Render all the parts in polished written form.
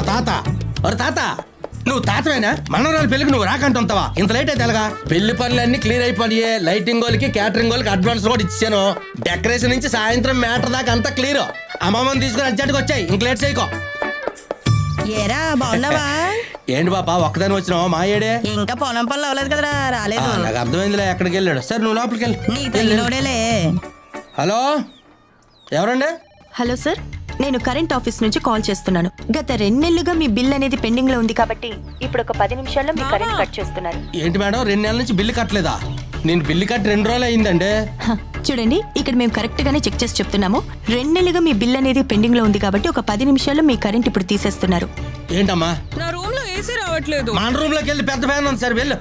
తాత ఒరే తాత నువ్వు తాతవేనా? మనవరాలు పెళ్లికి నువ్వు రాకంటుంటావా? ఇంత లేట్ అయితే ఎలాగా? పెళ్లి పనులన్నీ క్లియర్ అయిపోయి లైటింగ్ వాళ్ళకి క్యాటరింగ్ వాళ్ళకి అడ్వాన్స్ కూడా ఇచ్చాను. డెకరేషన్ నుంచి సాయంత్రం మ్యాటర్ దాకా అంతా క్లియర్. అమ్మమ్మని తీసుకుని అర్జెంట్గా వచ్చాయి, ఇంక లేట్ చేయకో. ఏరా బాగున్నావా? ఏంటి పాప ఒక్కదాని వచ్చినావా? మా ఏడే ఇంకా పొలం పనులు అవ్వలేదు కదరా, రాలేదు. నాకు అర్థమైందిలే ఎక్కడికి వెళ్ళాడు. సరే నువ్వు లోపలికి నీకు తెలియనోడేలే. హలో ఎవరండి? హలో సార్, నేను కరెంట్ ఆఫీస్ నుంచి కాల్ చేస్తున్నాను. గత 2 నెలలుగా మీ బిల్ అనేది పెండింగ్ లో ఉంది కాబట్టి ఇప్పుడు ఒక 10 నిమిషాల్లో మీ కరెంట్ కట్ చేస్తున్నారు. ఏంటి మేడం 2 నెలల నుంచి బిల్లు కట్టలేదా? నేను బిల్లు కట్టి 2 రోజులు అయిందండి. చూడండి, ఇక్కడ మేము కరెక్ట్ గానే చెక్ చేసి చెప్తున్నాము. 2 నెలలుగా మీ బిల్ అనేది పెండింగ్ లో ఉంది కాబట్టి ఒక 10 నిమిషాల్లో మీ కరెంట్ ఇప్పుడు తీసేస్తున్నారు. ఏంటమ్మా నా రూమ్ లో ఏసీ రావట్లేదు. మన రూమ్ లోకి వెళ్ళి పెద్ద ఫ్యాన్ ఉంది సార్, వెళ్ళు.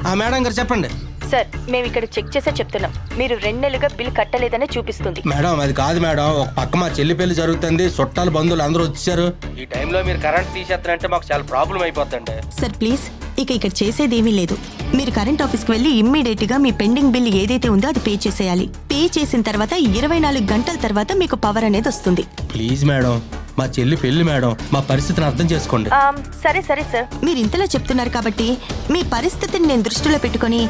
ఆ మేడం గారు చెప్పండి. సార్, మేము ఇక్కడ చెక్ చేసే చెప్తున్నాం. మీరు 2 నెలలుగా బిల్ కట్టలేదని చూపిస్తుంది. మేడం అది కాదు మేడం, ఒక పక్క మా చెల్లి పెళ్లి జరుగుతుంది, చుట్టాలు బంధువులు అందరూ వచ్చారు. ఈ టైంలో మీరు కరెంట్ తీసేస్తారంటే మాకు చాలా ప్రాబ్లం అయిపోతుంది. సార్ ప్లీజ్, ఇక్కడ చేసేది ఏమీ లేదు. మీరు కరెంట్ ఆఫీస్కి వెళ్ళి ఇమ్మీడియట్ గా మీ పెండింగ్ బిల్ ఏదైతే ఉందో అది పే చేసేయాలి. పే చేసిన తర్వాత 24 గంటల తర్వాత మీకు పవర్ అనేది వస్తుంది. ప్లీజ్ మేడం, మా చెల్లి పెళ్లి మేడం, మా పరిస్థితిని అర్థం చేసుకోండి. సరే సరే సార్, మీరు ఇంతలా చెప్తున్నారు కాబట్టి మీ పరిస్థితిని నేను దృష్టిలో పెట్టుకొని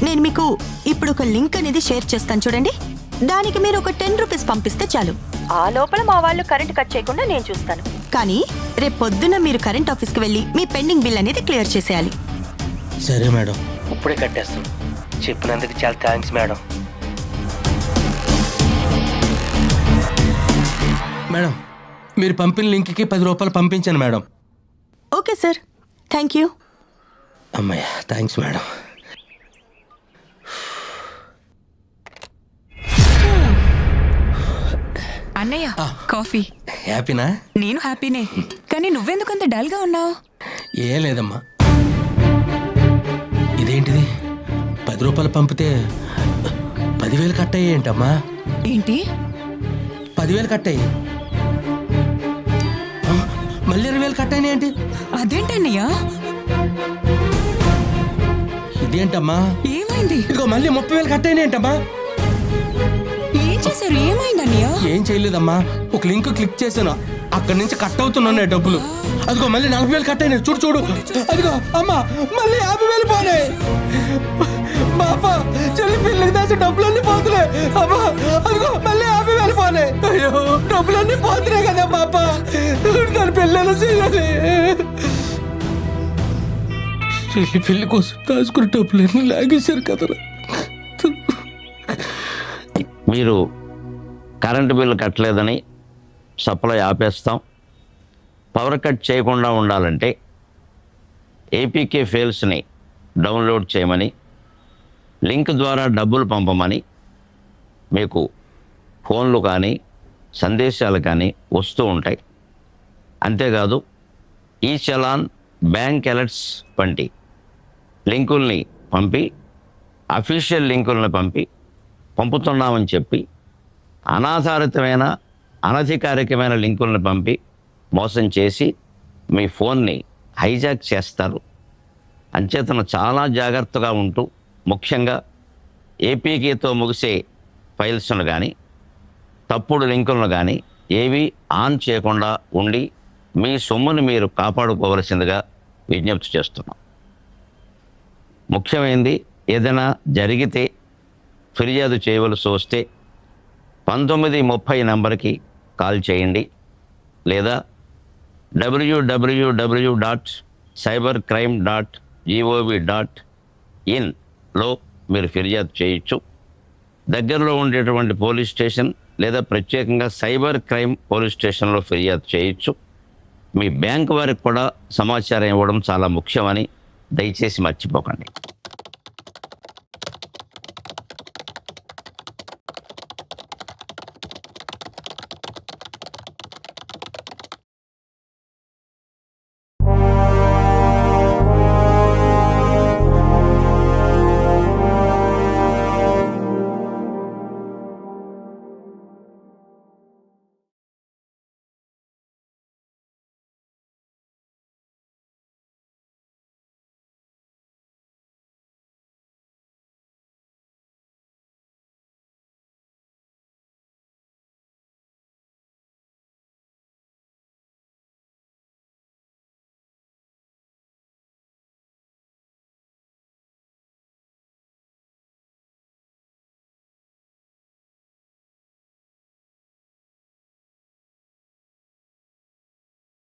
నేను మీకు ఇప్పుడు ఒక లింక్ అనేది షేర్ చేస్తాను చూడండి. దానికి మీరు ఒక 10 రూపీస్ పంపిస్తే చాలు. ఆ లోపల మా వాళ్ళు కరెంట్ కట్ చేయకుండా నేను చూస్తాను. కానీ రేపు పొద్దున్న మీరు కరెంట్ ఆఫీస్కి వెళ్ళి మీ పెండింగ్ బిల్ అనేది క్లియర్ చేసేయాలి. సరే మేడం, ఇప్పుడే కట్టేస్తాం. చెప్పినందుకు చాలా థ్యాంక్స్ మేడం. మేడం మీరు పంపిన లింక్కి 10 రూపాయలు పంపించాను madam. Okay sir, thank you. అమ్మయ్య థ్యాంక్స్ మేడం. అన్నయ్య కాఫీ. హ్యాపీనా? నేను హ్యాపీనే, కానీ నువ్వెందుకంత డల్ గా ఉన్నావు? ఏం లేదమ్మా. ఇదేంటిది 10 రూపాయలు పంపితే 10,000 కట్టయ్యి ఏంటమ్మా? ఏంటి 10,000 కట్టయ్యి, మళ్ళీ 20,000 కట్టయినా ఏంటి? అదేంటన్నయ్య? ఇదేంటమ్మా? ఏమైంది? ఇదిగో మళ్ళీ 30,000 కట్టయినా ఏంటమ్మా? ఏం చేశారు? ఏమైందన్నయ్య? ఏం చేయలేదమ్మా, ఒక లింక్ క్లిక్ చేశాను, అక్కడి నుంచి కట్ అవుతున్నాయి డబ్బులు. అదిగో మళ్ళీ 40,000 కట్టయినాయి. చూడు చూడు, అదిగో అమ్మా మళ్ళీ 50,000 పోనాయి. బాబా చెల్లి పిల్లకి దాచి డబ్బులన్నీ పోతున్నాయి. అమ్మా అదిగో మళ్ళీ 50,000 పోనాయి. అయ్యో డబ్బులన్నీ పోతున్నాయి కదా బాబా, దాని పిల్లలు చేయాలి. చెల్లి పెళ్లి కోసం దాచుకున్న డబ్బులన్నీ లాగేశారు కదరా. మీరు కరెంటు బిల్లు కట్టలేదని సప్లై ఆపేస్తాం, పవర్ కట్ చేయకుండా ఉండాలంటే ఏపీకే ఫైల్స్ని డౌన్లోడ్ చేయమని, లింక్ ద్వారా డబ్బులు పంపమని మీకు ఫోన్లు కానీ సందేశాలు కానీ వస్తూ ఉంటాయి. అంతేకాదు ఈ చలాన్, బ్యాంక్ అలర్ట్స్ వంటి లింకుల్ని పంపి, అఫీషియల్ లింకుల్ని పంపుతున్నామని చెప్పి అనాధారితమైన అనధికారికమైన లింకులను పంపి మోసం చేసి మీ ఫోన్ని హైజాక్ చేస్తారు. అంచేతను చాలా జాగ్రత్తగా ఉంటూ, ముఖ్యంగా ఏపీకేతో ముగిసే ఫైల్స్ను కానీ తప్పుడు లింకులను కానీ ఏవి ఆన్ చేయకుండా ఉండి మీ సొమ్ముని మీరు కాపాడుకోవలసిందిగా విజ్ఞప్తి చేస్తున్నాం. ముఖ్యమైనది, ఏదైనా జరిగితే ఫిర్యాదు చేయవలసి వస్తే 1930 నంబర్కి కాల్ చేయండి, లేదా www.cybercrime.gov.in మీరు ఫిర్యాదు చేయొచ్చు. దగ్గరలో ఉండేటువంటి పోలీస్ స్టేషన్ లేదా ప్రత్యేకంగా సైబర్ క్రైమ్ పోలీస్ స్టేషన్లో ఫిర్యాదు చేయొచ్చు. మీ బ్యాంక్ వారికి కూడా సమాచారం ఇవ్వడం చాలా ముఖ్యమని దయచేసి మర్చిపోకండి.